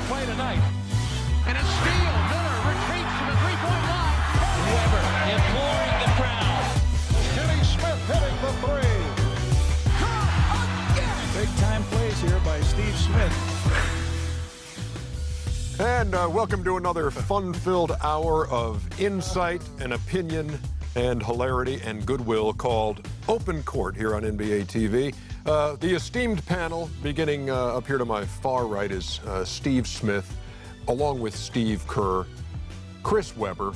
play tonight. And a steal. Miller retreats to the three-point line. Weber imploring the crowd. Kenny Smith hitting the three. Big-time plays here by Steve Smith. And welcome to another fun-filled hour of insight and opinion and hilarity and goodwill called Open Court here on NBA TV. The esteemed panel, beginning up here to my far right, is Steve Smith, along with Steve Kerr, Chris Webber,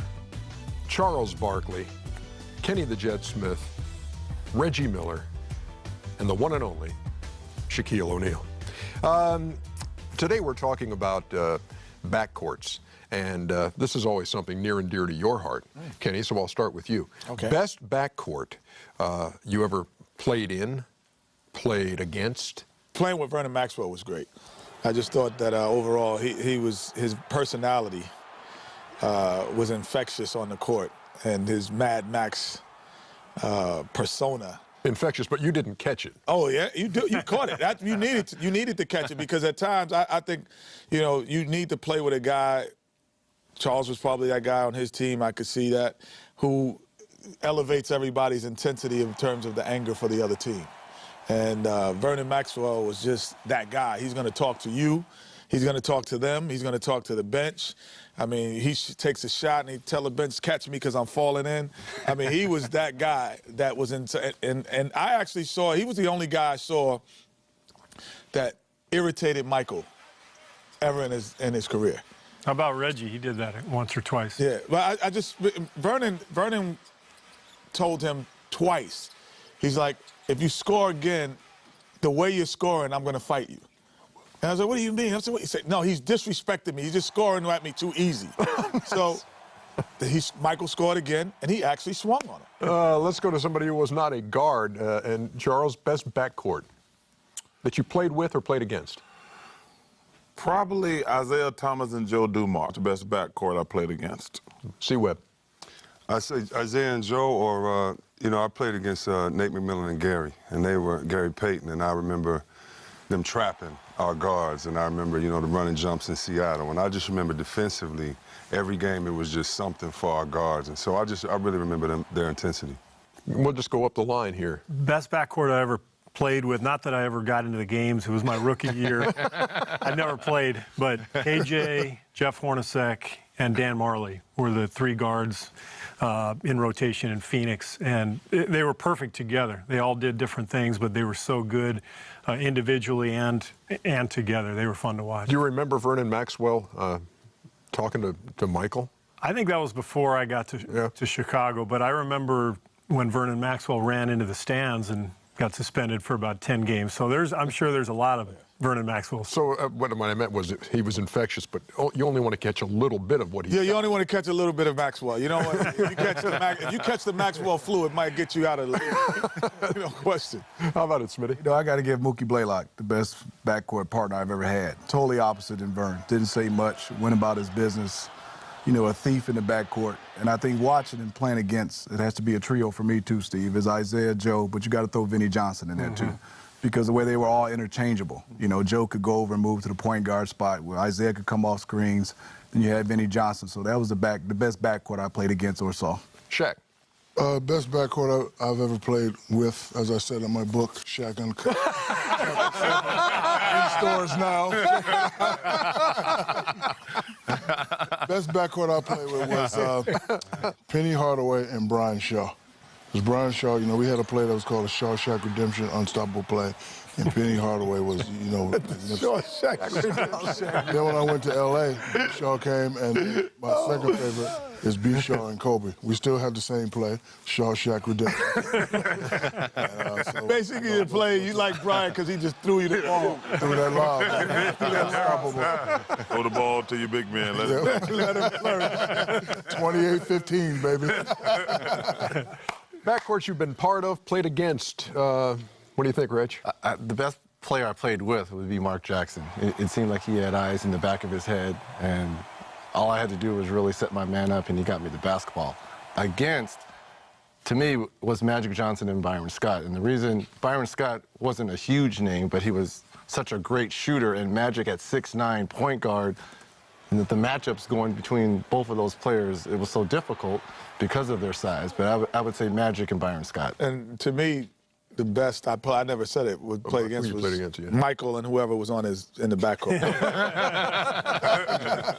Charles Barkley, Kenny the Jet Smith, Reggie Miller, and the one and only Shaquille O'Neal. Today we're talking about backcourts, and this is always something near and dear to your heart, Kenny, so I'll start with you. Okay. Best backcourt you ever played in, played against? Playing with Vernon Maxwell was great. I just thought that overall his personality was infectious on the court, and his Mad Max persona. Infectious, but you didn't catch it. Oh yeah, you caught it. You needed to catch it, because at times I think, you know, you need to play with a guy. Charles was probably that guy on his team. I could see that, who elevates everybody's intensity in terms of the anger for the other team. And Vernon Maxwell was just that guy. He's going to talk to you. He's going to talk to them. He's going to talk to the bench. I mean, he takes a shot and he tell the bench, catch me because I'm falling in. I mean, he was that guy that was and I actually saw, he was the only guy I saw that irritated Michael ever in his career. How about Reggie? He did that once or twice. Yeah, but Vernon told him twice. He's like, if you score again, the way you're scoring, I'm going to fight you. And I was like, what do you mean? I said, what? He said, no, he's disrespecting me. He's just scoring at me too easy. So Michael scored again, and he actually swung on it. Let's go to somebody who was not a guard. And Charles, best backcourt that you played with or played against? Probably Isiah Thomas and Joe Dumars, the best backcourt I played against. C-Web. I say Isiah and Joe, or, you know, I played against Nate McMillan and Gary, and they were Gary Payton, and I remember them trapping our guards, and I remember, you know, the running jumps in Seattle, and I just remember defensively, every game it was just something for our guards, and so I really remember their intensity. We'll just go up the line here. Best backcourt I ever played with, not that I ever got into the games, it was my rookie year. I never played, but AJ, Jeff Hornacek, and Dan Marley were the three guards in rotation in Phoenix, and they were perfect together. They all did different things, but they were so good individually and together. They were fun to watch. Do you remember Vernon Maxwell talking to Michael? I think that was before I got to Chicago, but I remember when Vernon Maxwell ran into the stands and got suspended for about 10 games. So I'm sure there's a lot of Vernon Maxwell. So what I meant was he was infectious, but you only want to catch a little bit of what he. Yeah, you only want to catch a little bit of Maxwell. You know what? If you catch the Maxwell flu, it might get you out of the no question. How about it, Smitty? You know, I got to give Mookie Blaylock the best backcourt partner I've ever had. Totally opposite than Vern. Didn't say much, went about his business. You know, a thief in the backcourt. And I think watching and playing against, it has to be a trio for me too, Steve, is Isiah, Joe, but you got to throw Vinnie Johnson in there too. Because the way they were all interchangeable. You know, Joe could go over and move to the point guard spot where Isiah could come off screens. Then you had Vinnie Johnson. So that was the best backcourt I played against or saw. Shaq. Best backcourt I've ever played with, as I said in my book, Shaq Uncut. In stores now. Best backcourt I played with was Penny Hardaway and Brian Shaw. Because Brian Shaw, you know, we had a play that was called a Shawshank Redemption Unstoppable Play, and Penny Hardaway was, you know, Shawshank Redemption. Then when I went to L.A., Shaw came, and my second favorite is B. Shaw and Kobe. We still have the same play, Shawshank Redemption. Basically, the play, you like Brian because he just threw you the ball. Threw that lob. Unstoppable. Throw the ball to your big man. Let him flourish. 28-15, baby. Backcourts you've been part of, played against. What do you think, Rich? The best player I played with would be Mark Jackson. It seemed like he had eyes in the back of his head, and all I had to do was really set my man up, and he got me the basketball. Against, to me, was Magic Johnson and Byron Scott. And the reason Byron Scott wasn't a huge name, but he was such a great shooter, and Magic at 6'9", point guard, and that the matchups going between both of those players, it was so difficult because of their size. But I would say Magic and Byron Scott. And to me, the best I never said it, would play against was Michael and whoever was in the backcourt.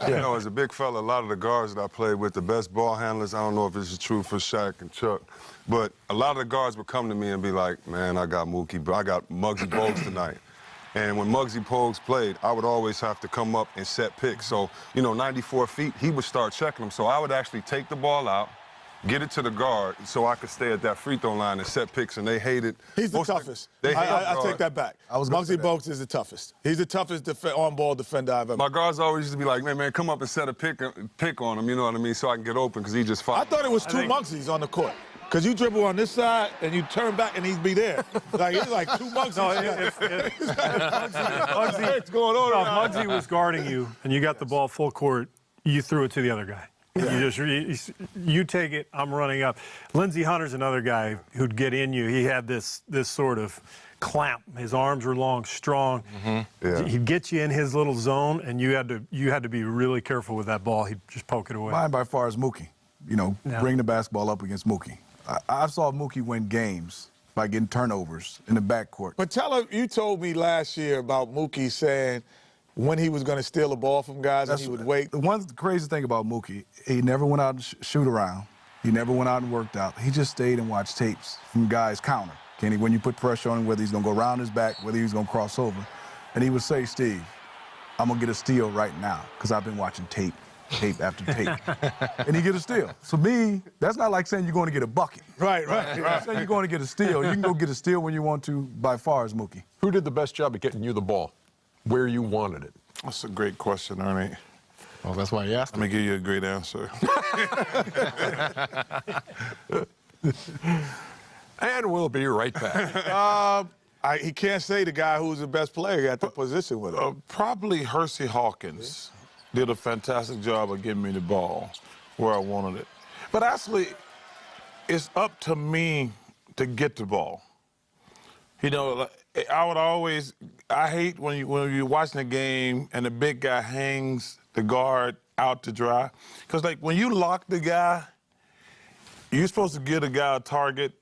You know, as a big fella, a lot of the guards that I played with, the best ball handlers, I don't know if this is true for Shaq and Chuck, but a lot of the guards would come to me and be like, man, I got Mookie, I got Muggsy Bogues tonight. And when Muggsy Bogues played, I would always have to come up and set picks. So, you know, 94 feet, he would start checking them. So I would actually take the ball out, get it to the guard so I could stay at that free throw line and set picks, and they hated. He's the toughest. I take that back. Muggsy Bogues is the toughest. He's the toughest on-ball defender I've ever. My guards always used to be like, man, come up and set a pick on him, you know what I mean, so I can get open, because he just fought. I thought it was two Muggsy's on the court. Because you dribble on this side, and you turn back, and he'd be there. Like, it's like two Muggsy's. Muggsy was guarding you, and you got the ball full court, you threw it to the other guy. Yeah. You take it, I'm running up. Lindsey Hunters, another guy who'd get in you. He had this sort of clamp. His arms were long, strong. Mm-hmm. Yeah. He'd get you in his little zone, and you had to be really careful with that ball. He'd just poke it away. Mine by far is Mookie. You know, bring the basketball up against Mookie. I saw Mookie win games by getting turnovers in the backcourt. But you told me last year about Mookie saying when he was going to steal a ball from guys and he would wait. The one crazy thing about Mookie, he never went out and shoot around. He never went out and worked out. He just stayed and watched tapes from guys counter. Kenny, when you put pressure on him, whether he's going to go around his back, whether he's going to cross over. And he would say, Steve, I'm going to get a steal right now because I've been watching tape after tape. And he get a steal. So me, that's not like saying you're going to get a bucket. Right. Saying you're going to get a steal. You can go get a steal when you want to, by far, is Mookie. Who did the best job at getting you the ball where you wanted it? That's a great question, Ernie. Well, that's why you asked me. Let me give you a great answer. And we'll be right back. He can't say the guy who's the best player at the position with him. Probably Hersey Hawkins did a fantastic job of getting me the ball where I wanted it. But actually, it's up to me to get the ball. You know, I hate when you're watching a game and the big guy hangs the guard out to dry. Because, like, when you lock the guy, you're supposed to give the guy a target.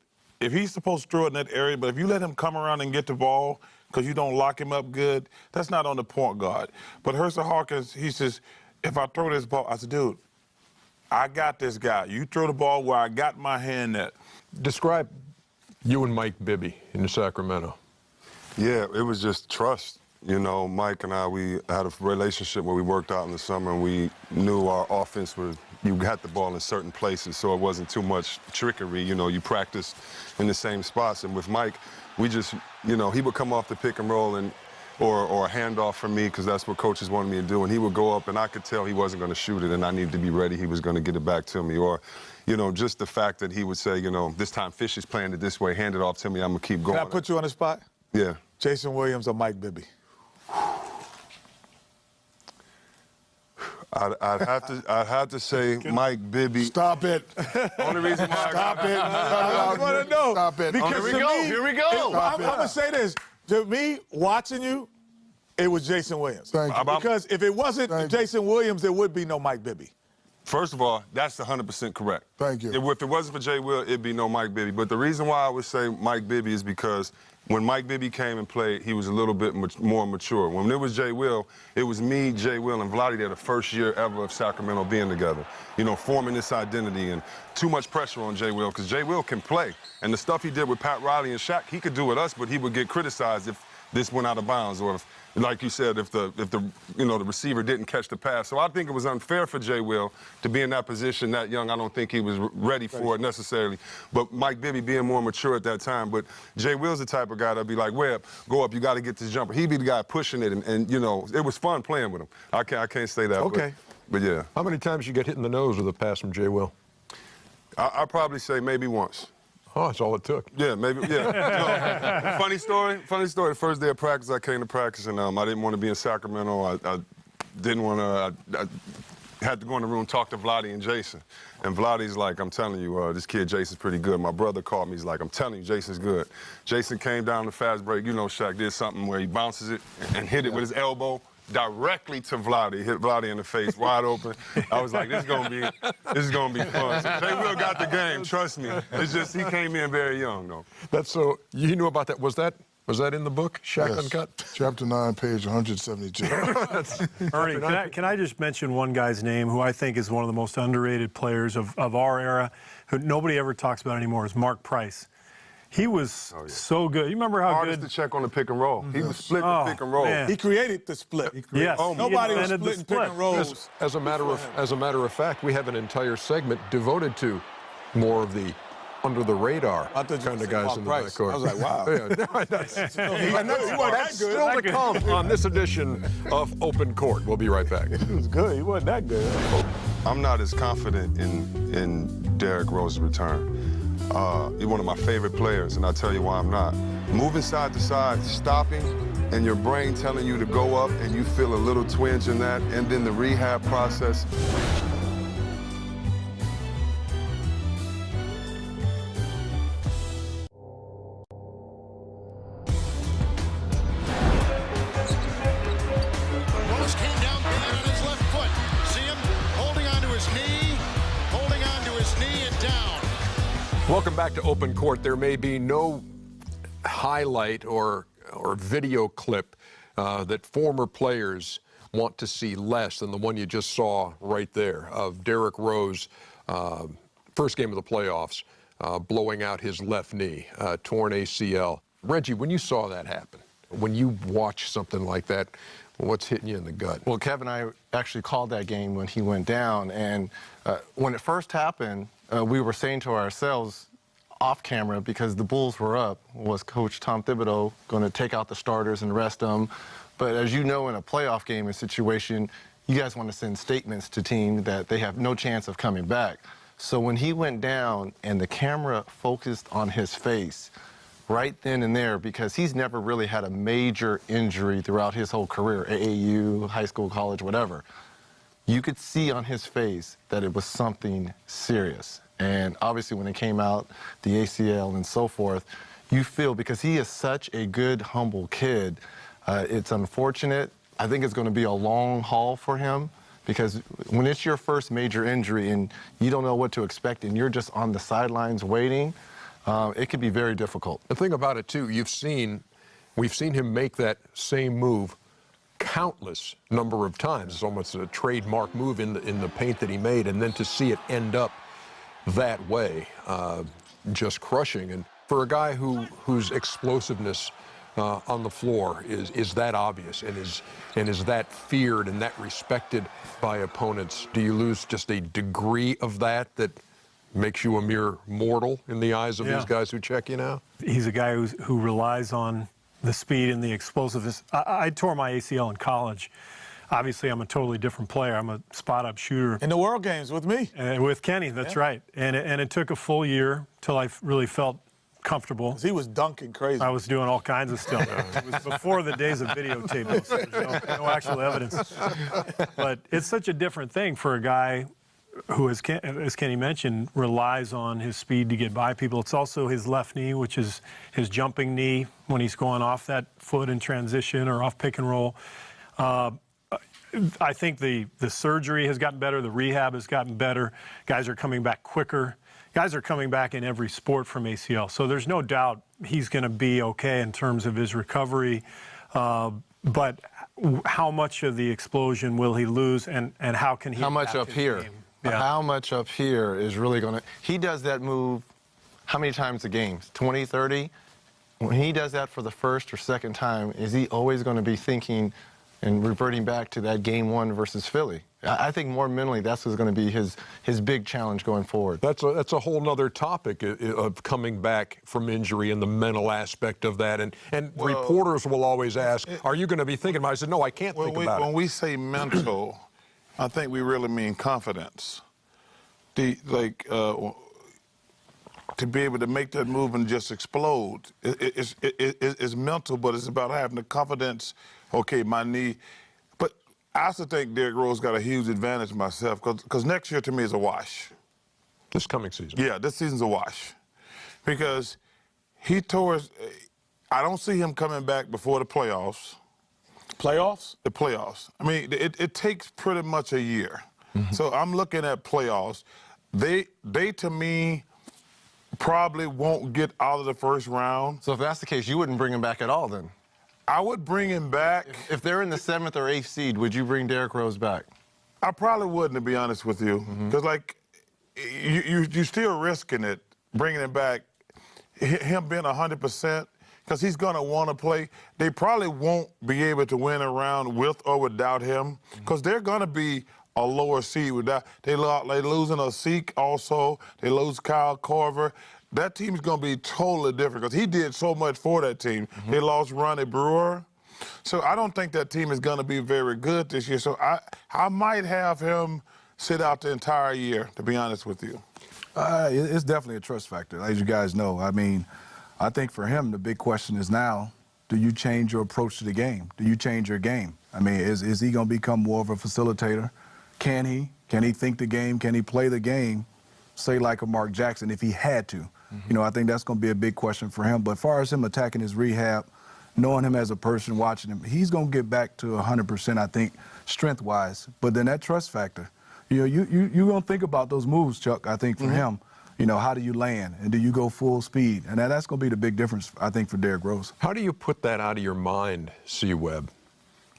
If he's supposed to throw it in that area, but if you let him come around and get the ball because you don't lock him up good, that's not on the point guard. But Hersey Hawkins, he says, if I throw this ball, I said, dude, I got this guy. You throw the ball where I got my hand at. Describe you and Mike Bibby in Sacramento. Yeah, it was just trust. You know, Mike and I, we had a relationship where we worked out in the summer, and we knew our offense was, you got the ball in certain places, so it wasn't too much trickery. You know, you practiced in the same spots. And with Mike, we just, you know, he would come off the pick and roll or a handoff from me, because that's what coaches wanted me to do. And he would go up, and I could tell he wasn't going to shoot it, and I needed to be ready. He was going to get it back to me. Or, you know, just the fact that he would say, you know, this time Fish is playing it this way, hand it off to me, I'm going to keep going. Can I put you on the spot? Yeah. Jason Williams or Mike Bibby? I'd have to say Mike Bibby. Stop it. Only reason why Stop it. I just want to know. Stop it. Because Here we go. I'm going to say this. To me, watching you, it was Jason Williams. Thank you. Because if it wasn't Jason Williams, there would be no Mike Bibby. First of all, that's 100% correct. Thank you. If it wasn't for Jay Will, it'd be no Mike Bibby. But the reason why I would say Mike Bibby is because when Mike Bibby came and played, he was a little bit more mature. When it was Jay Will, it was me, Jay Will, and Vlade there the first year ever of Sacramento being together. You know, forming this identity, and too much pressure on Jay Will, because Jay Will can play. And the stuff he did with Pat Riley and Shaq, he could do with us, but he would get criticized if this went out of bounds, or if, like you said, if the receiver didn't catch the pass. So I think it was unfair for Jay Will to be in that position that young. I don't think he was ready for it necessarily. But Mike Bibby being more mature at that time. But Jay Will's the type of guy that'd be like, Webb, go up, you got to get this jumper. He'd be the guy pushing it, and you know, it was fun playing with him. I can't say that. Okay. But yeah. How many times you get hit in the nose with a pass from Jay Will? I'd probably say maybe once. Oh, that's all it took. Yeah, maybe, yeah. No, funny story. The first day of practice, I came to practice, and I didn't want to be in Sacramento. I didn't want to, had to go in the room, talk to Vladdy and Jason. And Vladdy's like, I'm telling you, this kid Jason's pretty good. My brother called me. He's like, I'm telling you, Jason's good. Jason came down the fast break. You know, Shaq did something where he bounces it and hit it with his elbow directly to Vladdy, hit Vladdy in the face, wide open. I was like, this is gonna be fun. So Jay Will got the game, trust me. It's just he came in very young though. That's so you knew about that. Was that in the book, Shaq Yes. Uncut? Chapter 9, page 172. Ernie, can I just mention one guy's name who I think is one of the most underrated players of our era, who nobody ever talks about anymore, is Mark Price. He was so good. You remember how Hardest good? to check on the pick and roll. He was split the pick and roll. man. He created the split. Yes. Nobody was invented the splitting pick split. and rolls. As a matter of fact, we have an entire segment devoted to more of the under the radar I thought you kind were of saying guys Mark in the Price. backcourt. I was like, wow. Yeah, that's He wasn't that still good. to come on this edition of Open Court. We'll be right back. He was good. He wasn't that good. I'm not as confident in Derrick Rose's return. He's one of my favorite players, and I'll tell you why I'm not. Moving side to side, stopping, and your brain telling you to go up, and you feel a little twinge in that, and then the rehab process. Rose came down bad on his left foot. See him holding onto his knee and down. Welcome back to Open Court. There may be no highlight or video clip that former players want to see less than the one you just saw right there of Derrick Rose, first game of the playoffs, blowing out his left knee, torn ACL. Reggie, when you saw that happen, when you watch something like that, what's hitting you in the gut? Well, Kevin and I actually called that game when he went down, and when it first happened, we were saying to ourselves off camera, because the Bulls were up, was Coach Tom Thibodeau going to take out the starters and rest them? But as you know, in a playoff game and situation, you guys want to send statements to team that they have no chance of coming back. So when he went down and the camera focused on his face, right then and there, because he's never really had a major injury throughout his whole career, AAU, high school, college, whatever, you could see on his face that it was something serious. And obviously when it came out, the ACL and so forth, you feel, because he is such a good, humble kid, it's unfortunate. I think it's going to be a long haul for him, because when it's your first major injury and you don't know what to expect and you're just on the sidelines waiting, it could be very difficult. The thing about it, too, we've seen him make that same move countless number of times. It's almost a trademark move in the paint that he made, and then to see it end up that way, just crushing. And for a guy whose explosiveness on the floor is that obvious and is that feared and that respected by opponents, do you lose just a degree of that makes you a mere mortal in the eyes of these guys who check you now? He's a guy who relies on the speed and the explosiveness. I tore my ACL in college. Obviously, I'm a totally different player. I'm a spot-up shooter. In the World Games with me. With Kenny, that's right. And it took a full year till I really felt comfortable. He was dunking crazy. I was doing all kinds of stuff. It was before the days of videotape. So there's no actual evidence. But it's such a different thing for a guy who, as Kenny mentioned, relies on his speed to get by people. It's also his left knee, which is his jumping knee when he's going off that foot in transition or off pick and roll. I think the surgery has gotten better. The rehab has gotten better. Guys are coming back quicker. Guys are coming back in every sport from ACL. So there's no doubt he's going to be okay in terms of his recovery. But how much of the explosion will he lose, and how can he? How much up here? Yeah. How much up here is really going to... He does that move how many times a game? 20, 30? When he does that for the first or second time, is he always going to be thinking and reverting back to that game one versus Philly? I think more mentally, that's what's going to be his big challenge going forward. That's a whole nother topic of coming back from injury and the mental aspect of that. And reporters will always ask, are you going to be thinking about it? I said, no, I can't think about it. When we say mental, I think we really mean confidence. To be able to make that move and just explode, it's mental, but it's about having the confidence. Okay, my knee. But I also think Derrick Rose got a huge advantage myself because next year to me is a wash. This coming season. Yeah, this season's a wash. Because he tore his, I don't see him coming back before the playoffs. Playoffs? The playoffs. I mean, it takes pretty much a year. So I'm looking at playoffs. They to me probably won't get out of the first round. So if that's the case, you wouldn't bring him back at all then? I would bring him back. If they're in the 7th or 8th seed, would you bring Derrick Rose back? I probably wouldn't, to be honest with you. Because, like, you're still risking it, bringing him back, him being 100%, because he's going to want to play. They probably won't be able to win a round with or without him, because they're going to be a lower seed without. They're losing a Zeke also. They lose Kyle Korver. That team's going to be totally different because he did so much for that team. They lost Ronnie Brewer. So I don't think that team is going to be very good this year. So I might have him sit out the entire year, to be honest with you. It's definitely a trust factor, as you guys know. I mean, I think for him, the big question is now, do you change your approach to the game? Do you change your game? I mean, is he going to become more of a facilitator? Can he? Can he think the game? Can he play the game, say like a Mark Jackson, if he had to? You know, I think that's going to be a big question for him. But as far as him attacking his rehab, knowing him as a person, watching him, he's going to get back to 100%, I think, strength-wise. But then that trust factor, you know, you're going to think about those moves, Chuck, I think, for him. You know, how do you land? And do you go full speed? And that's going to be the big difference, I think, for Derrick Rose. How do you put that out of your mind, C. Webb?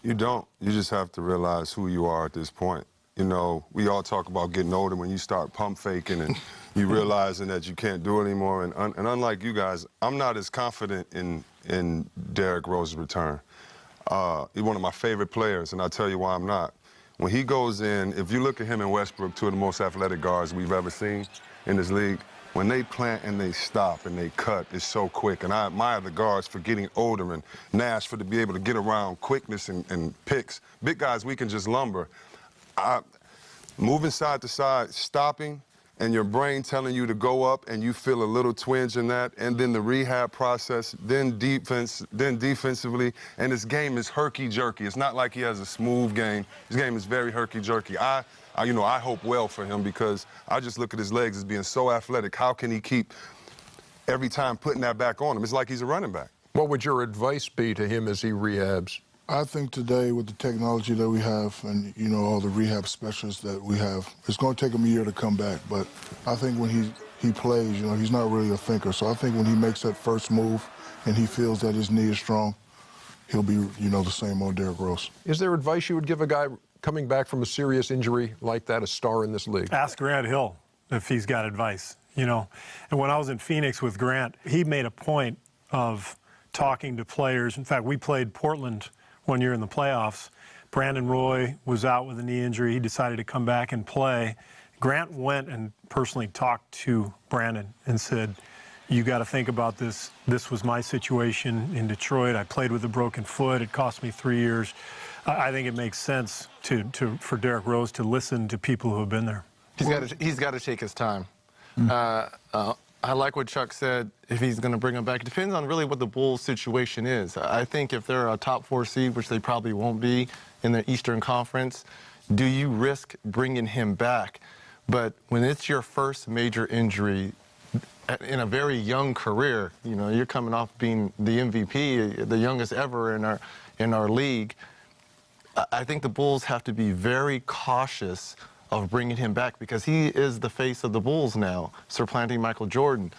You don't. You just have to realize who you are at this point. You know, we all talk about getting older when you start pump faking and you realizing that you can't do it anymore. And unlike you guys, I'm not as confident in Derrick Rose's return. He's one of my favorite players, and I'll tell you why I'm not. When he goes in, if you look at him and Westbrook, two of the most athletic guards we've ever seen in this league, when they plant and they stop and they cut, it's so quick. And I admire the guards for getting older and Nash for to be able to get around quickness and picks. Big guys, we can just lumber. Moving side to side, stopping, and your brain telling you to go up, and you feel a little twinge in that, and then the rehab process, then defense, then defensively, and his game is herky-jerky. It's not like he has a smooth game. His game is very herky-jerky. I hope well for him because I just look at his legs as being so athletic. How can he keep every time putting that back on him? It's like he's a running back. What would your advice be to him as he rehabs? I think today with the technology that we have and, you know, all the rehab specialists that we have, it's going to take him a year to come back. But I think when he plays, you know, he's not really a thinker. So I think when he makes that first move and he feels that his knee is strong, he'll be, you know, the same old Derrick Rose. Is there advice you would give a guy coming back from a serious injury like that, a star in this league? Ask Grant Hill if he's got advice, you know. And when I was in Phoenix with Grant, he made a point of talking to players. In fact, we played Portland one year in the playoffs. Brandon Roy was out with a knee injury. He decided to come back and play. Grant went and personally talked to Brandon and said, you got to think about this. This was my situation in Detroit. I played with a broken foot. It cost me 3 years. I think it makes sense for Derrick Rose to listen to people who have been there. He's got to take his time. I like what Chuck said, if he's going to bring him back. It depends on really what the Bulls' situation is. I think if they're a top 4 seed, which they probably won't be in the Eastern Conference, do you risk bringing him back? But when it's your first major injury in a very young career, you know, you're coming off being the MVP, the youngest ever in our league, I think the Bulls have to be very cautious of bringing him back because he is the face of the Bulls now, supplanting Michael Jordan.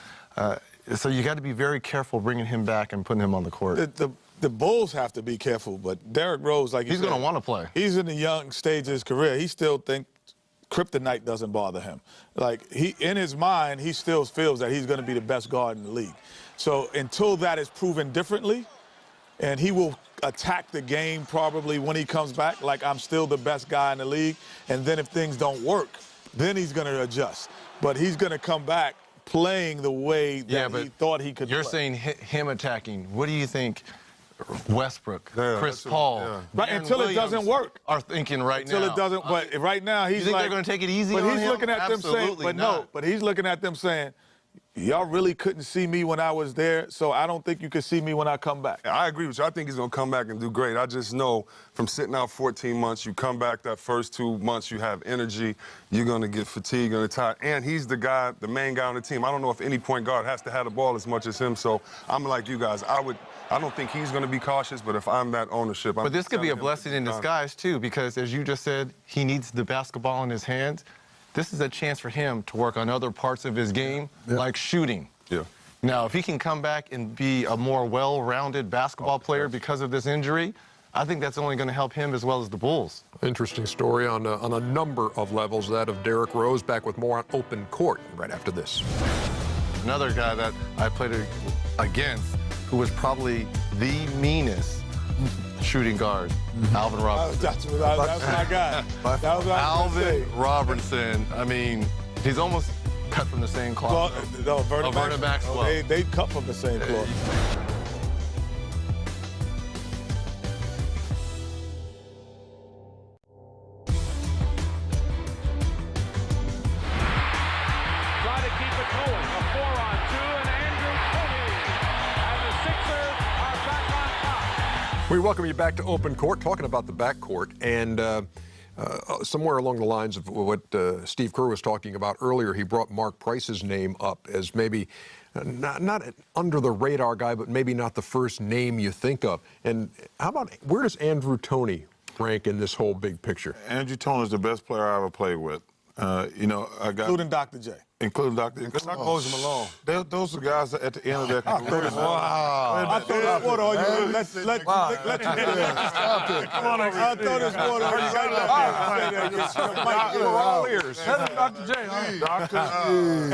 So you got to be very careful bringing him back and putting him on the court. The Bulls have to be careful, but Derrick Rose, like he's going to want to play. He's in the young stage of his career. He still thinks kryptonite doesn't bother him. Like, in his mind, he still feels that he's going to be the best guard in the league. So until that is proven differently, and he will attack the game probably when he comes back, like I'm still the best guy in the league. And then if things don't work, then he's going to adjust. But he's going to come back playing the way that he thought he could play. You're saying him attacking. What do you think Westbrook, Chris Paul, right, until it doesn't work, are thinking right now? Until it doesn't, but right now he's you think they're going to take it easy on him? He's looking at them saying, but no, but he's looking at them saying, y'all really couldn't see me when I was there, so I don't think you could see me when I come back. I agree with you. I think he's going to come back and do great. I just know from sitting out 14 months, you come back that first 2 months, you have energy, you're going to get fatigued, going to tired. And he's the guy, the main guy on the team. I don't know if any point guard has to have the ball as much as him, so I'm like you guys. I don't think he's going to be cautious, but if I'm that ownership, But this could be a blessing in disguise, too, because as you just said, he needs the basketball in his hands. This is a chance for him to work on other parts of his game, like shooting. Yeah. Now, if he can come back and be a more well-rounded basketball player because of this injury, I think that's only going to help him as well as the Bulls. Interesting story on a number of levels, that of Derrick Rose. Back with more on Open Court right after this. Another guy that I played against who was probably the meanest shooting guard, Alvin Robinson. That's my guy. That was what I was gonna say. Alvin Robinson, I mean, he's almost cut from the same cloth. Well, no, Vernon Maxwell. They cut from the same cloth. Try to keep it going. A 4-on-2, and Andrew Toney. And the Sixers are back on top. We welcome you back to Open Court, talking about the backcourt, and somewhere along the lines of what Steve Kerr was talking about earlier, he brought Mark Price's name up as maybe not an under-the-radar guy, but maybe not the first name you think of. And how about, where does Andrew Toney rank in this whole big picture? Andrew Toney is the best player I ever played with. You know, I got Including Dr. J. Including Dr. Moses Malone. Those are guys at the end of their career. Wow. I throw this water on you. Let you get Stop it. Come on, I throw this water on you. We're all ears. Dr. J,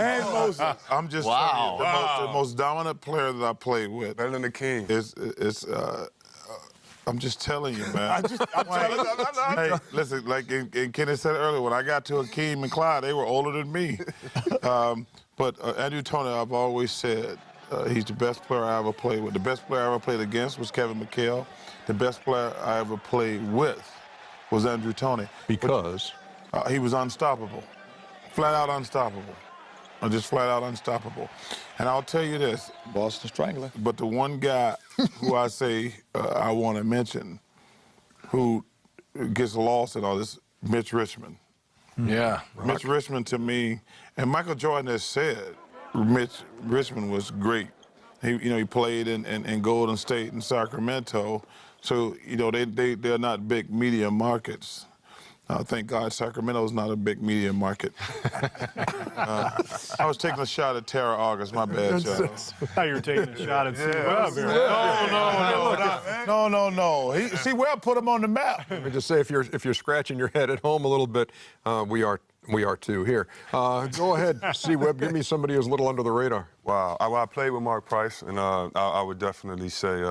And Moses. I'm just telling you, the most dominant player that I played with Better than the King. I'm just telling you, man. I'm telling you. Hey, listen, like and Kenny said earlier, when I got to Akeem and Clyde, they were older than me. But Andrew Toney, I've always said, he's the best player I ever played with. The best player I ever played against was Kevin McHale. The best player I ever played with was Andrew Toney. Because? He was unstoppable. Flat out unstoppable. Just flat out unstoppable. And I'll tell you this. Boston Strangler. But the one guy who I say I want to mention who gets lost in all this, Mitch Richmond. Yeah. Mitch Richmond to me, and Michael Jordan has said Mitch Richmond was great. He played in Golden State and Sacramento. So, they're not big media markets. Thank God Sacramento's not a big media market. I was taking a shot at Tara August, my bad, y'all. I thought you were taking a shot at C. Webb here. No. See, Webb put him on the map. Let me just say, if you're scratching your head at home a little bit, we are too here. Go ahead, C. Webb. Give me somebody who's a little under the radar. Wow. I played with Mark Price, and I would definitely say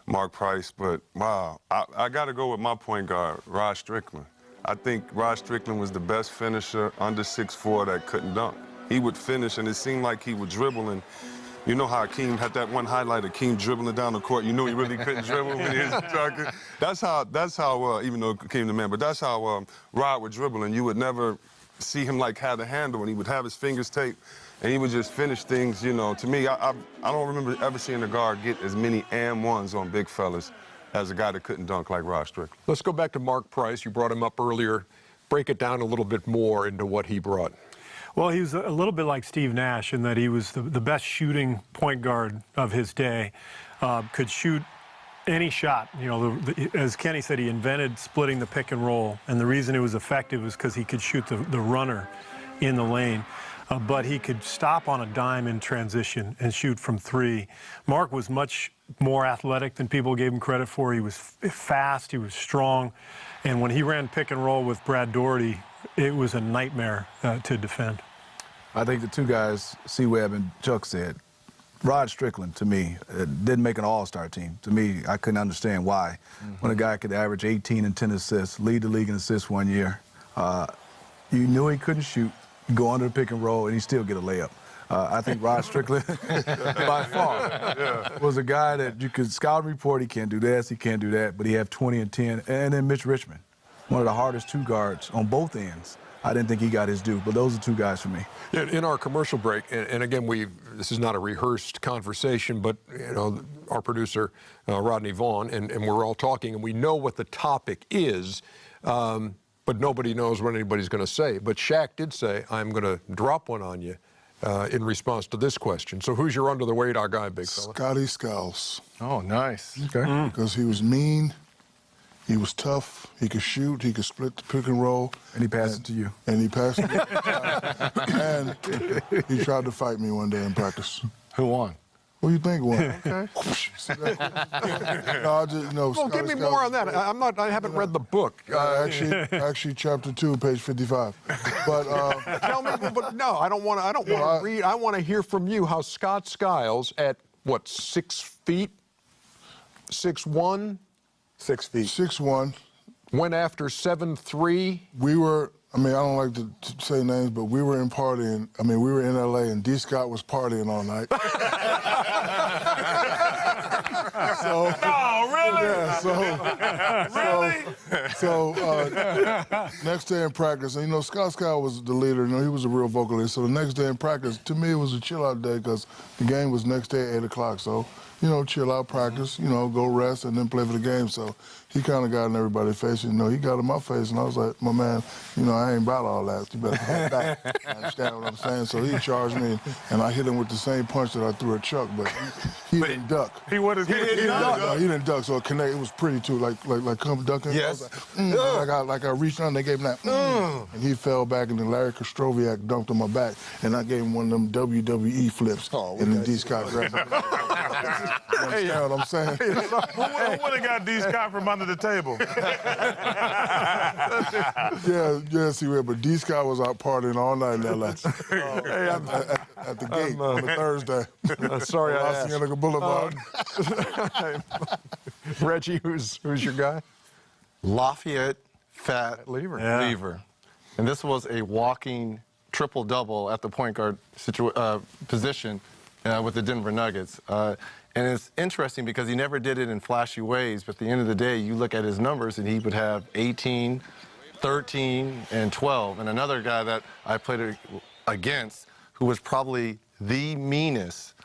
Mark Price. But, wow, I got to go with my point guard, Rod Strickland. I think Rod Strickland was the best finisher under 6'4" that couldn't dunk. He would finish, and it seemed like he would dribble. And you know how Akeem had that one highlight of Akeem dribbling down the court. You knew he really couldn't dribble when he was dunking. That's how even though Akeem the man, but that's how Rod would dribble, and you would never see him like have the handle, and he would have his fingers taped, and he would just finish things. To me, I don't remember ever seeing a guard get as many and ones on big fellas as a guy that couldn't dunk like Rod Strickland. Let's go back to Mark Price. You brought him up earlier. Break it down a little bit more into what he brought. Well, he was a little bit like Steve Nash in that he was the best shooting point guard of his day. Could shoot any shot. As Kenny said, he invented splitting the pick and roll, and the reason it was effective was because he could shoot the runner in the lane. But he could stop on a dime in transition and shoot from three. Mark was much more athletic than people gave him credit for. He was fast, he was strong, and when he ran pick and roll with Brad Daugherty, it was a nightmare to defend. I think the two guys, C. Webb and Chuck said, Rod Strickland, to me, didn't make an all-star team. To me, I couldn't understand why. When a guy could average 18 and 10 assists, lead the league in assists one year, you knew he couldn't shoot. Go under the pick and roll, and he still get a layup. I think Rod Strickland, by far, was a guy that you could scout and report. He can't do this, he can't do that, but he had 20 and 10. And then Mitch Richmond, one of the hardest two guards on both ends. I didn't think he got his due. But those are two guys for me. In our commercial break, and again, this is not a rehearsed conversation, but our producer Rodney Vaughn, and we're all talking, and we know what the topic is, but nobody knows what anybody's going to say. But Shaq did say, "I'm going to drop one on you," in response to this question. So, who's your under the radar guy, big fella? Scotty Skiles. Oh, nice. Okay. Because he was mean. He was tough. He could shoot. He could split the pick and roll. And he passed it to you. And he passed it. And he tried to fight me one day in practice. Who won? Who you think won? Okay. No, I just Well, give me more on that. I haven't read the book. Actually, chapter 2, page 55. But tell me. But no, I don't want to read. I want to hear from you how Scott Skiles, at what, 6 feet, 6'1", 6 feet, 6'1", went after 7'3". We were. I mean, I don't like to say names, but we were partying. I mean, we were in L.A. and D. Scott was partying all night. So, No, really? Yeah, so next day in practice, and Scott Skiles was the leader. He was a real vocalist. So the next day in practice, to me, it was a chill-out day because the game was next day at 8 o'clock. So, chill out, practice, go rest, and then play for the game. So he kind of got in everybody's face. He got in my face, and I was like, my man, I ain't about all that. You better head back. You understand what I'm saying? So he charged me, and I hit him with the same punch that I threw at Chuck, but he didn't duck. He didn't duck. No, he didn't duck, so it connected. It was pretty, too, like come ducking. Yes. Like I reached out, and they gave him that, and he fell back, and then Larry Kostroviak dunked on my back, and I gave him one of them WWE flips, and then D. Scott grabbed him. You understand what I'm saying? Who would have got D. Scott from under the table? Yes, he would. But D. Scott was out partying all night in L.A. At the gate on a Thursday. Sorry, I asked. Like a boulevard. Reggie, who's your guy? Lafayette Fat Lever. Lever. And this was a walking triple-double at the point guard position with the Denver Nuggets. And it's interesting because he never did it in flashy ways, but at the end of the day, you look at his numbers and he would have 18, 13, and 12. And another guy that I played against who was probably the meanest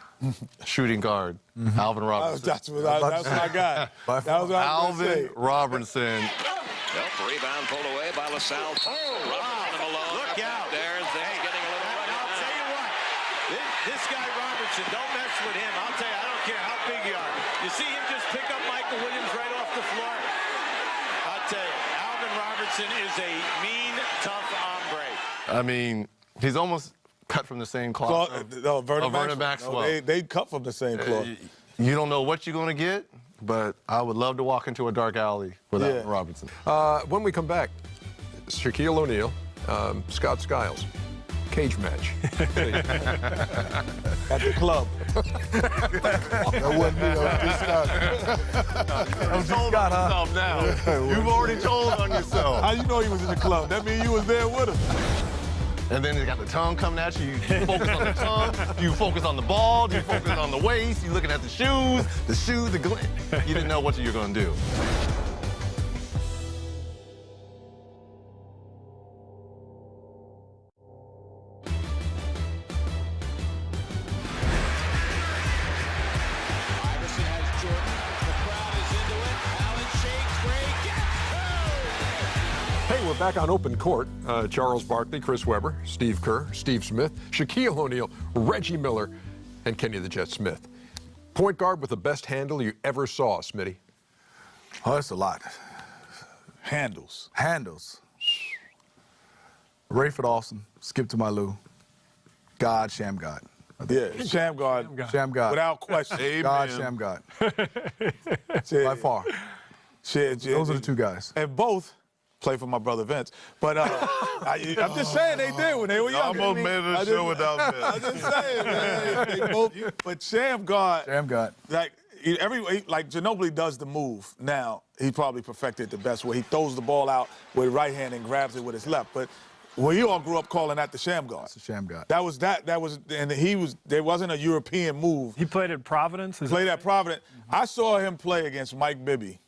shooting guard, Alvin Robertson. That's what I got. That was what I was Alvin Robertson. Rebound pulled away by LaSalle. Robertson alone. Look out. There's getting a little run. I'll tell you what. This guy Robertson, don't mess with him. I'll tell you, I don't care how big you are. You see him just pick up Michael Williams right off the floor? I'll tell you, Alvin Robertson is a mean, tough hombre. I mean, he's almost cut from the same cloth. Vernon Maxwell. No, they cut from the same cloth. You don't know what you're going to get, but I would love to walk into a dark alley with Alvin Robertson. When we come back, Shaquille O'Neal, Scott Skiles. Cage match. At the club. That wasn't me. That was D. Scott. Now. You've already told on yourself. How you know he was in the club? That means you was there with him. And then you got the tongue coming at you. You focus on the tongue. You focus on the ball. You focus on the waist. You're looking at the shoes, the glint. You didn't know what you were going to do. We're back on Open Court. Charles Barkley, Chris Webber, Steve Kerr, Steve Smith, Shaquille O'Neal, Reggie Miller, and Kenny the Jet Smith. Point guard with the best handle you ever saw, Smitty. Oh, that's a lot. Handles. Rayford Austin, Skip to my Lou. God, Sham God. Yeah, Sham God. Sham God. Without question. God, Sham God. By far. Those are the two guys. And both play for my brother Vince. But I'm just saying they did when they were young. Almost made it a show without Vince. I'm just saying, man. They both, but Sham God, like Ginobili does the move now. He probably perfected the best way. He throws the ball out with his right hand and grabs it with his left. But you all grew up calling that the Sham God. That's the Sham God. That was, and there wasn't a European move. He played at Providence? Played at Providence. I saw him play against Mike Bibby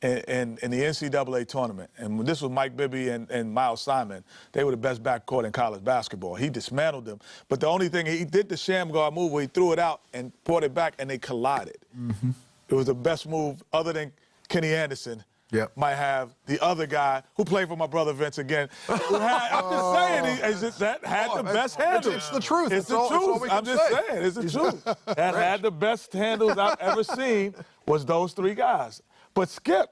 in the NCAA tournament. And when this was Mike Bibby and Miles Simon. They were the best backcourt in college basketball. He dismantled them. But the only thing, he did the sham guard move where he threw it out and poured it back, and they collided. Mm-hmm. It was the best move other than Kenny Anderson. Yep. Might have the other guy who played for my brother Vince again. Who had, I'm just saying, that had the best handles. It's the truth. It's the truth. I'm just saying, it's the truth. That had the best handles I've ever seen was those three guys. But Skip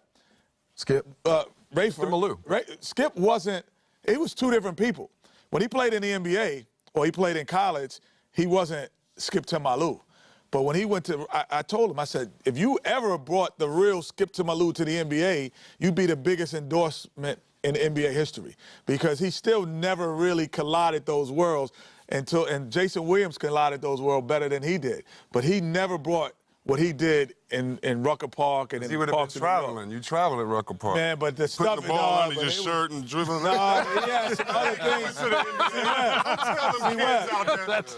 Malou. Skip wasn't. He was two different people. When he played in the NBA or he played in college, he wasn't Skip Malou. But when he went to, I told him, I said, if you ever brought the real Skip Malou to the NBA, you'd be the biggest endorsement in NBA history, because he still never really collided those worlds and Jason Williams collided those worlds better than he did. But he never brought what he did in Rucker Park and in he would have been traveling. You travel at Rucker Park. Man, but the stuff Putting the ball under your shirt and dribbling. He had some other things.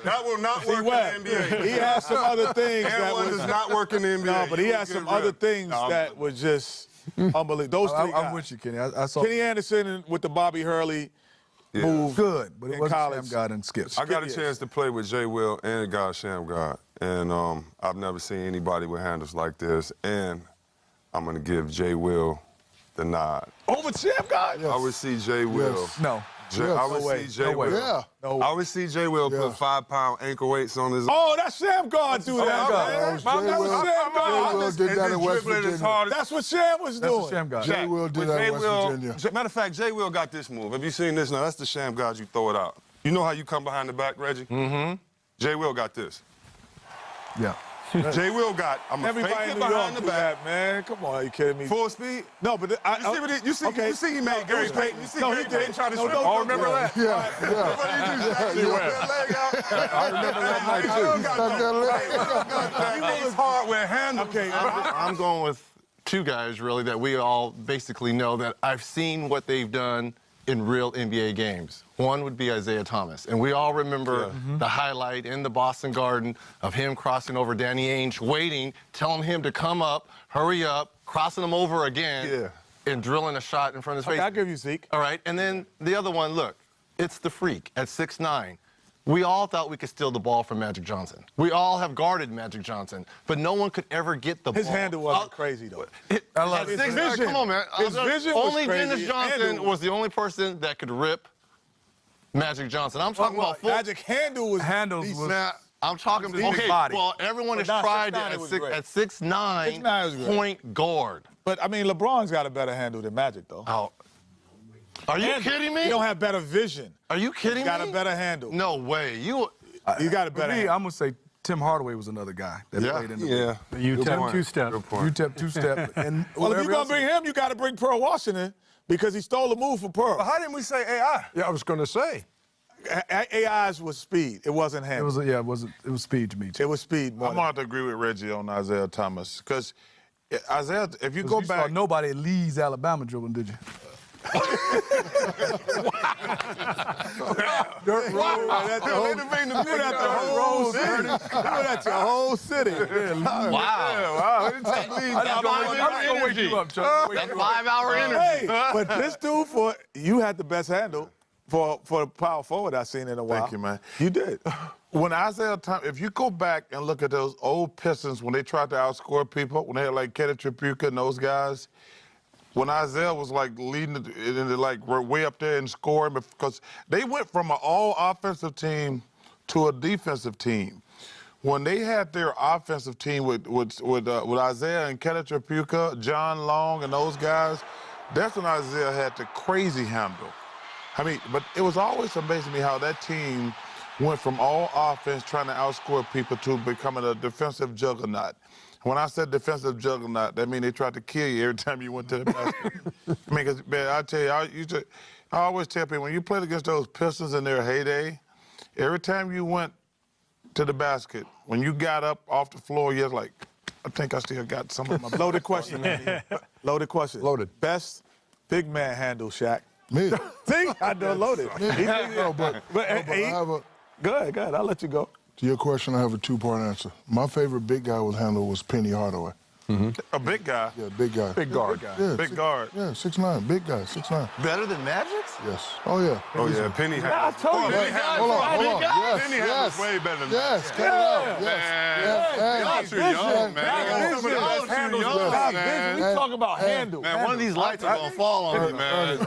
That will not work in the NBA. He had some other things that does not work in the NBA. No, but he had some other things that were just unbelievable. Those three guys. I'm with you, Kenny. I saw Kenny Anderson with the Bobby Hurley move. Good, but it wasn't college. Sham God and Skip. I got a chance to play with Jay Will and God Sham God, and I've never seen anybody with handles like this, and I'm going to give Jay Will the nod. Over Sham God? Yes. I would see Jay Will. Yes. No. I would see Jay Will. Yeah. No. I would see Jay Will put 5-pound ankle weights on his. Oh, that Sham God do that. That was Jay Will did that in West Virginia. That's what Sham was doing. That's Sham God. Jay Will did that in West Virginia. Matter of fact, Jay Will got this move. Have you seen this? Now, that's the Sham God, you throw it out. You know how you come behind the back, Reggie? Mm-hmm. Jay Will got this. Yeah. Jay Will got, I'm going to fake Everybody it in New behind York the back. Man, come on, are you kidding me? Full speed? No, but You see he made Gary Payton. You see Gary Payton try to strip. Oh, remember that? Yeah. I remember that night, too. He was hard with handles. Okay. I'm going with two guys, really, that we all basically know that I've seen what they've done in real NBA games. One would be Isiah Thomas. And we all remember the highlight in the Boston Garden of him crossing over Danny Ainge, waiting, telling him to come up, hurry up, crossing him over again, and drilling a shot in front of his face. I'll give you Zeke. All right, and then the other one, look, it's the freak at 6'9". We all thought we could steal the ball from Magic Johnson. We all have guarded Magic Johnson, but no one could ever get the ball. His handle wasn't crazy, though. I love it. His vision. Come on, man. His vision was only crazy. Dennis Johnson Handle. was the only person that could rip Magic Johnson. I'm talking about full. Magic handle was Now, I'm talking Okay, body. well, everyone has But tried 6'9" it was at great. 6'9", 6'9" was great. point guard. But, I mean, LeBron's got a better handle than Magic, though. Oh. Are you kidding me? He don't have better vision. Are you kidding me? He's got a better handle. No way. You got a better handle. I'm going to say Tim Hardaway was another guy that played in the UTEP two-step. UTEP two-step. And Well, if you're going to bring him, you got to bring Pearl Washington because he stole the move for Pearl. But how didn't we say AI? Yeah, I was going to say. AI's was speed. It wasn't handle. It was speed to me, too. It was speed more. I'm going to have to agree with Reggie on Isiah Thomas because Isiah, if you go back. Nobody leaves Alabama dribbling, did you? Dirt road. That's your whole city. Wow. That's 5-hour energy. Hey, but this dude, you had the best handle for the power forward I've seen in a while. Thank you, man. You did. When Isiah Thomas, if you go back and look at those old Pistons when they tried to outscore people, when they had like Kenny Tripucka and those guys, when Isiah was like leading and like way up there and scoring, because they went from an all-offensive team to a defensive team. When they had their offensive team with Isiah and Kenny Tripucka, John Long and those guys, that's when Isiah had the crazy handle. I mean, but it was always amazing to me how that team went from all offense trying to outscore people to becoming a defensive juggernaut. When I said defensive juggernaut, that means they tried to kill you every time you went to the basket. I mean, because, man, I tell you, I always tell people, when you played against those Pistons in their heyday, every time you went to the basket, when you got up off the floor, you're like, I think I still got some of my... Loaded question, man. Loaded question. Loaded. Best big man handle, Shaq. Me. See? I done loaded. Go ahead. I'll let you go. To your question, I have a two-part answer. My favorite big guy with handle was Penny Hardaway. A big guy. Yeah, big guy. Big guard. Yeah, Big guard. Yeah, 6'9", big guy, 6'9". Better than Magic's? Yes. Oh, yeah. Oh, yeah, Penny had. I told you. Hold on. Yes, Penny yes. was way better than Yes, that. cut it out. Man, y'all too young, man. Some of the best handles in the man. We talk about handle. Man, one of these lights are going to fall on me, man.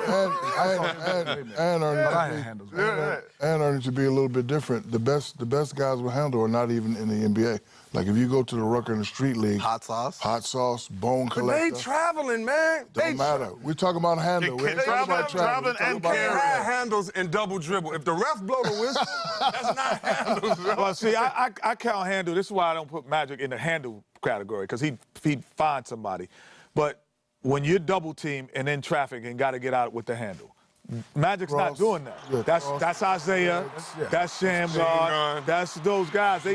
And Ernie, to be a little bit different, the best guys with handle are not even in the NBA. Like if you go to the Rucker in the Street League, Hot sauce, bone But collector. they traveling, man. Don't matter. We're talking about handle. We ain't talking about traveling traveling. and We're talking Can't about have handles and double dribble. If the ref blow the whistle, that's not handles. Well, see, I count handle. This is why I don't put Magic in the handle category, because he'd find somebody. But when you're double team and in traffic and got to get out with the handle, Magic's not doing that. Yeah, that's Isiah. That's Shamgar. That's those guys. They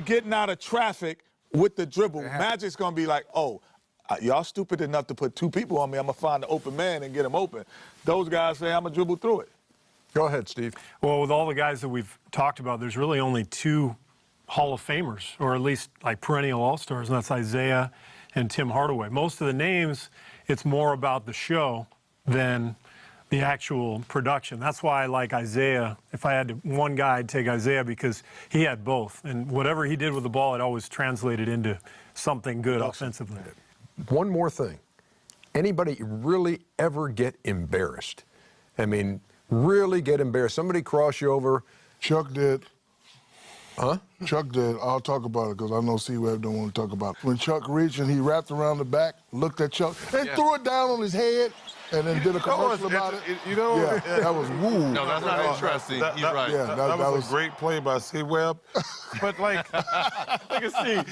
getting out of traffic with the dribble. Magic's gonna be like, oh, y'all stupid enough to put 2 people on me. I'm gonna find the open man and get him open. Those guys say I'm gonna dribble through it. Go ahead, Steve. Well, with all the guys that we've talked about, there's really only 2 Hall of Famers, or at least like perennial All-Stars, and that's Isiah and Tim Hardaway. Most of the names, it's more about the show than the actual production. That's why I like Isiah. If I had to, one guy, I'd take Isiah because he had both. And whatever he did with the ball, it always translated into something good offensively. One more thing. Anybody really ever get embarrassed? I mean, really get embarrassed? Somebody cross you over? Chuck did. Huh? Chuck did. I'll talk about it because I know C-Web don't want to talk about it. When Chuck reached and he wrapped around the back, looked at Chuck, and threw it down on his head, and then did a commercial about it. You know, yeah, that was woo. No, that's not interesting. You're right. Yeah, that was a great play by C-Web. But, like, look at C.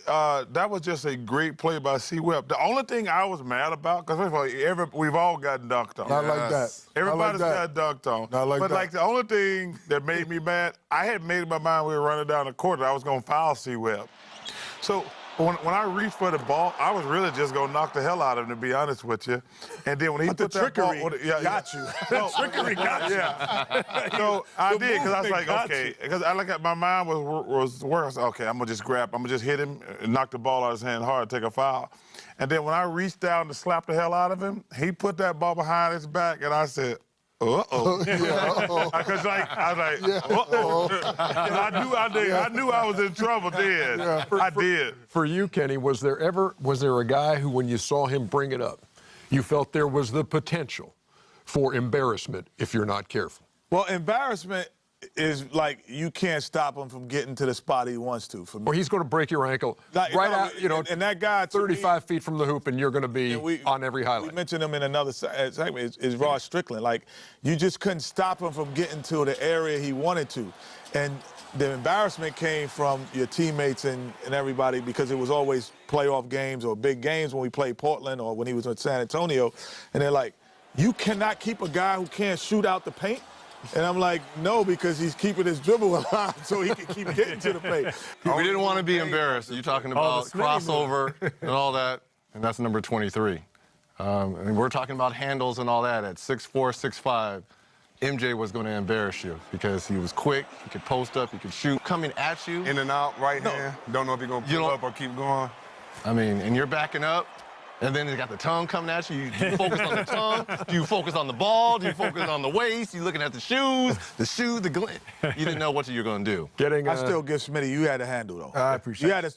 That was just a great play by C-Web. The only thing I was mad about, because first of all, we've all gotten dunked on. Not like that. Everybody's got dunked on. Not like but that. like the only thing that made me mad, I had made in my mind we were running down the court that I was going to foul C-Web. So when I reached for the ball, I was really just going to knock the hell out of him, to be honest with you. And then when he put that ball, got you. Trickery got you. Yeah. So I did, because I was like, okay. Because I my mind was working. I was like, okay, I'm going to just hit him, knock the ball out of his hand hard, take a foul. And then when I reached down to slap the hell out of him, he put that ball behind his back, and I said, uh-oh. Because I was like, uh-oh. I knew I was in trouble then. Yeah. I did. For you, Kenny, was there a guy who, when you saw him bring it up, you felt there was the potential for embarrassment if you're not careful? Well, embarrassment is like you can't stop him from getting to the spot he wants to. Or he's going to break your ankle out, and that guy 35 feet from the hoop, and you're going to be on every highlight. We mentioned him in another segment. Is Ross Strickland. Like, you just couldn't stop him from getting to the area he wanted to. And the embarrassment came from your teammates and everybody, because it was always playoff games or big games when we played Portland or when he was in San Antonio. And they're like, you cannot keep a guy who can't shoot out the paint? And I'm like, no, because he's keeping his dribble alive so he can keep getting to the paint. We didn't want to be embarrassed. You're talking about crossover and all that, and that's number 23. And we're talking about handles and all that at 6'4", 6'5". MJ was going to embarrass you because he was quick, he could post up, he could shoot. Coming at you. In and out, right hand. Don't know if you're going to pull up or keep going. I mean, and you're backing up. And then you got the tongue coming at you. Do you focus on the tongue? Do you focus on the ball? Do you focus on the waist? You looking at the shoes, the glint. You didn't know what you were going to do. I still give Smitty, you had a handle, though. I appreciate it.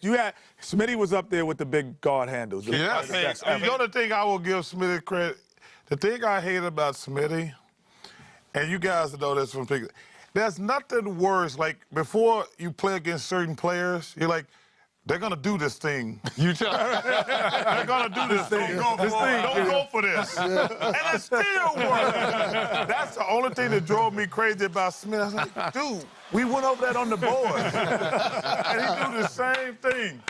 Smitty was up there with the big guard handles. Yeah. The other thing I will give Smitty credit, the thing I hate about Smitty, and you guys know this from picking, there's nothing worse. Like, before you play against certain players, you're like, they're going to do this thing. They're going to do this thing. Don't go for this. And it still works. That's the only thing that drove me crazy about Smith. I was like, dude, we went over that on the board. And he do the same thing.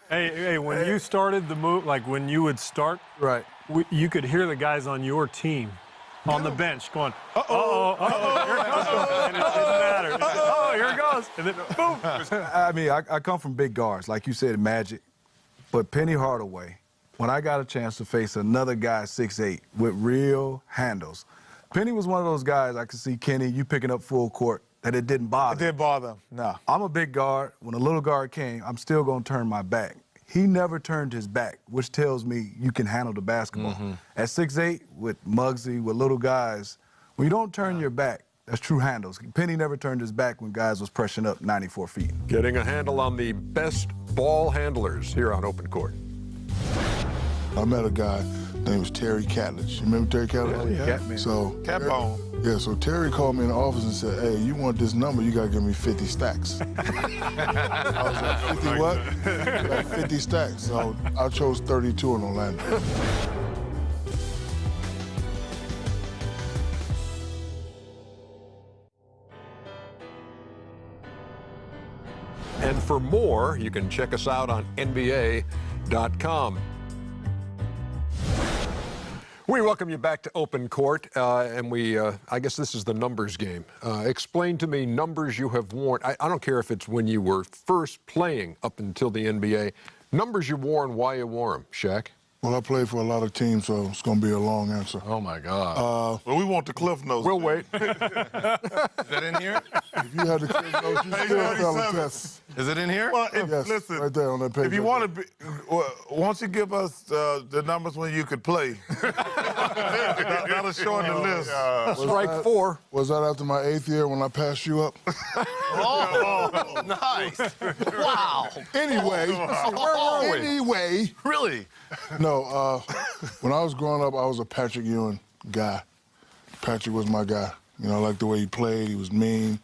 Hey, when you started the move, like when you would start, right, you could hear the guys on your team on the bench going, here it goes. And it didn't matter. Here it goes. And then, boom. I mean, I come from big guards, like you said, Magic. But Penny Hardaway, when I got a chance to face another guy 6'8", with real handles, Penny was one of those guys I could see, Kenny, you picking up full court, that it didn't bother. It didn't bother him, no. I'm a big guard. When a little guard came, I'm still going to turn my back. He never turned his back, which tells me you can handle the basketball. At 6'8", with Muggsy, with little guys, when you don't turn your back, that's true handles. Penny never turned his back when guys was pressing up 94 feet. Getting a handle on the best ball handlers here on Open Court. I met a guy named was Terry Catledge. You remember Terry Catledge? Yeah. Catman. So Catbone. Yeah, so Terry called me in the office and said, hey, you want this number, you gotta give me 50 stacks. I was like, 50 what? Like 50 stacks. So I chose 32 in Orlando. And for more, you can check us out on NBA.com. We welcome you back to Open Court, and I guess this is the numbers game. Explain to me numbers you have worn. I don't care if it's when you were first playing up until the NBA. Numbers you wore and why you wore them, Shaq. Well, I played for a lot of teams, so it's going to be a long answer. Oh, my God. Well, we want the Cliff Notes. We'll wait. Is that in here? If you had the Cliff Notes, you still fail the test. Is it in here? Well, Yes, listen, right there on that page. if you want to be, why don't you give us the numbers when you could play? That'll shorten the list. Strike 4. Was that after my 8th year when I passed you up? Oh, nice. Wow. Anyway, where were we? Anyway. Really? No, when I was growing up, I was a Patrick Ewing guy. Patrick was my guy. You know, I liked the way he played. He was mean.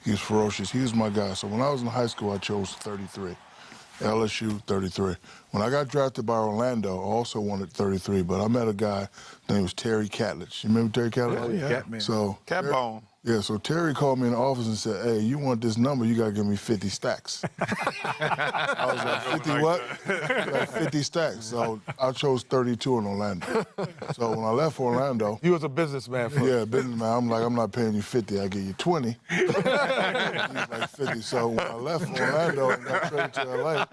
He was ferocious. He was my guy. So when I was in high school, I chose 33. LSU, 33. When I got drafted by Orlando, I also wanted 33, but I met a guy named was Terry Catledge. You remember Terry Catledge? Oh, yeah. Catman. So, Catbone. Yeah, so Terry called me in the office and said, hey, you want this number, you got to give me 50 stacks. I was like, 50 what? Like 50 stacks. So I chose 32 in Orlando. So when I left Orlando. You was a businessman first. Yeah, businessman. I'm like, I'm not paying you 50, I give you 20. He's like 50. So when I left Orlando and got traded to LA,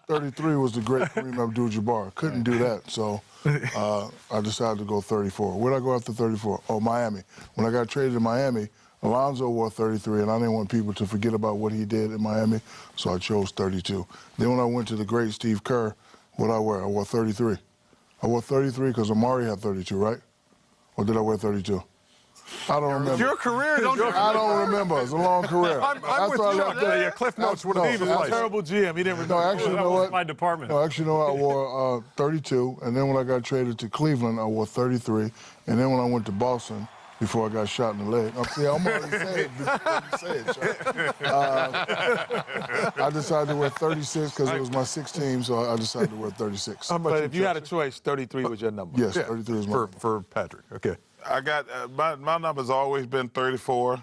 33 was the great Kareem Abdul-Jabbar. Couldn't do that. So I decided to go 34. Where'd I go after 34? Oh, Miami. When I got traded to Miami, Alonzo wore 33, and I didn't want people to forget about what he did in Miami, so I chose 32. Then when I went to the great Steve Kerr, what'd I wear? I wore 33. I wore 33 because Amari had 32, right? Or did I wear 32? I don't remember. Your career, I don't remember. It's a long career. I'm with you. The Cliff Notes would have been a terrible GM. He didn't remember. No, actually, you know what? My department. No, actually, you know what? I wore 32, and then when I got traded to Cleveland, I wore 33, and then when I went to Boston, before I got shot in the leg. See, I'm already saying it before you say it, Chuck. I decided to wear 36 because it was my 6th team, so I decided to wear 36. But if you had a choice, 33 was your number. Yes, 33 is my number. For Patrick. Okay. I got, my number's always been 34,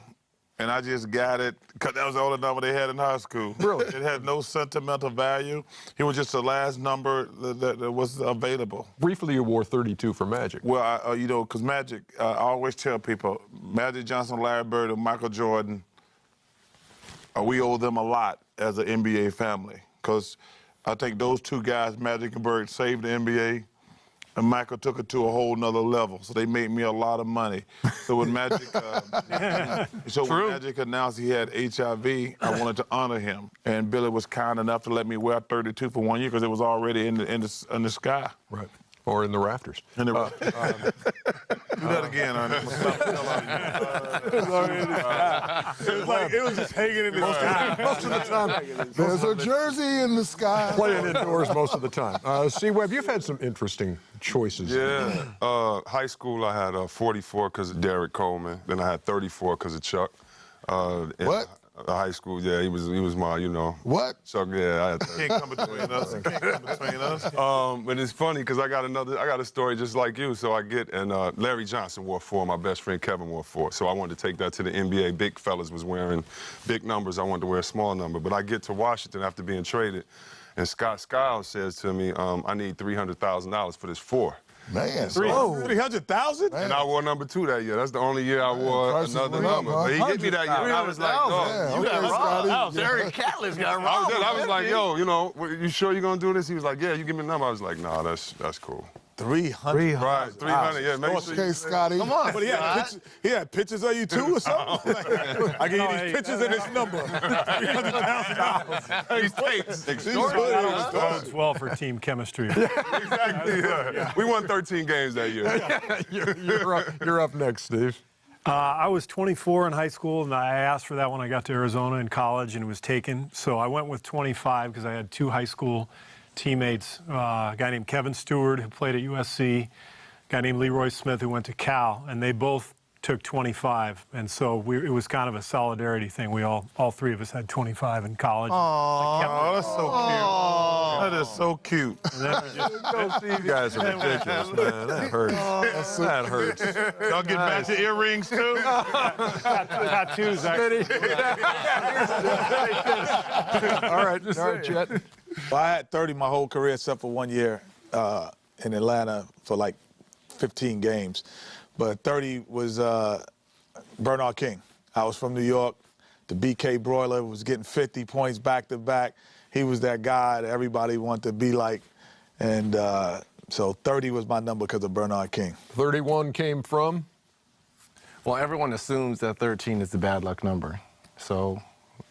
and I just got it because that was the only number they had in high school. Really? It had no sentimental value. It was just the last number that was available. Briefly, you wore 32 for Magic. Well, you know, because Magic, I always tell people, Magic Johnson, Larry Bird, and Michael Jordan, we owe them a lot as an NBA family because I think those two guys, Magic and Bird, saved the NBA. And Michael took it to a whole nother level, so they made me a lot of money. So when Magic, when Magic announced he had HIV, I wanted to honor him, and Billy was kind enough to let me wear 32 for 1 year because it was already in the sky. Right. Or in the rafters. In the rafters. Do that again, Ernest. It was just hanging in the sky. Most of the time. There's a jersey in the sky. Playing indoors most of the time. C-Webb, you've had some interesting choices. Yeah. High school, I had 44 because of Derek Coleman. Then I had 34 because of Chuck. What? High school, yeah, he was my, you know. What? Chuck, yeah, I had 30. Can't come between us. Can't come between us. But it's funny because I got a story just like you. So and Larry Johnson wore 4. My best friend Kevin wore 4. So I wanted to take that to the NBA. Big fellas was wearing big numbers. I wanted to wear a small number. But I get to Washington after being traded, and Scott Skiles says to me, I need $300,000 for this 4. Man, 300,000? And I wore number 2 that year. That's the only year I wore another number. But he hit me that year. I was like, you got robbed. Derek Catlett got robbed. I was like, yo, you know, you sure you're gonna do this? He was like, yeah, you give me a number. I was like, nah, that's cool. 300. Right, 300. Yeah, make sure. Okay, Scotty. Come on, but he had pictures of you too or something. I give you these pictures and this number. $300,000. These tapes. That bodes well for team chemistry. Exactly. Yeah. We won 13 games that year. You're up next, Steve. I was 24 in high school, and I asked for that when I got to Arizona in college, and it was taken. So I went with 25 because I had two high school teammates, a guy named Kevin Stewart, who played at USC, a guy named Leroy Smith, who went to Cal, and they both took 25. And so it was kind of a solidarity thing. We all three of us had 25 in college. Oh, that's so cute. That is so cute. You guys are ridiculous, man. That hurts. That hurts. Y'all get back to earrings too? Tattoos, actually. All right, Chet. Well, I had 30 my whole career except for 1 year in Atlanta for like 15 games. But 30 was Bernard King. I was from New York. The BK Broiler was getting 50 points back to back. He was that guy that everybody wanted to be like. And so 30 was my number because of Bernard King. 31 came from? Well, everyone assumes that 13 is the bad luck number. So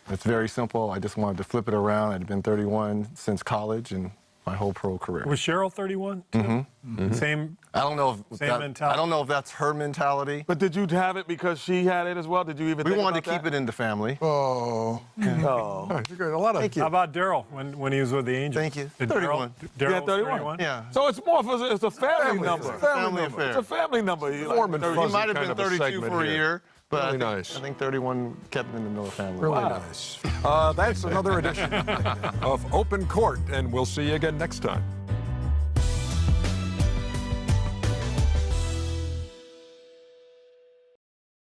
it's very simple. I just wanted to flip it around. I'd been 31 since college and my whole pro career. Was Cheryl 31? Mm-hmm. Same. I don't know if same mentality. I don't know if that's her mentality. But did you have it because she had it as well? Did you even? We think wanted to about keep it in the family. Oh. A lot of. How about Daryl when he was with the Angels? Thank you. Did 31. Daryl Yeah, was 31. Yeah. So it's more of it's a family number. It's a family affair. It's a family number. Warm and He fuzzy might have kind been of a 32 segment for a here. year, but Really I think, nice. I think 31 kept him in the Miller family. Really nice. That's another edition of Open Court, and we'll see you again next time.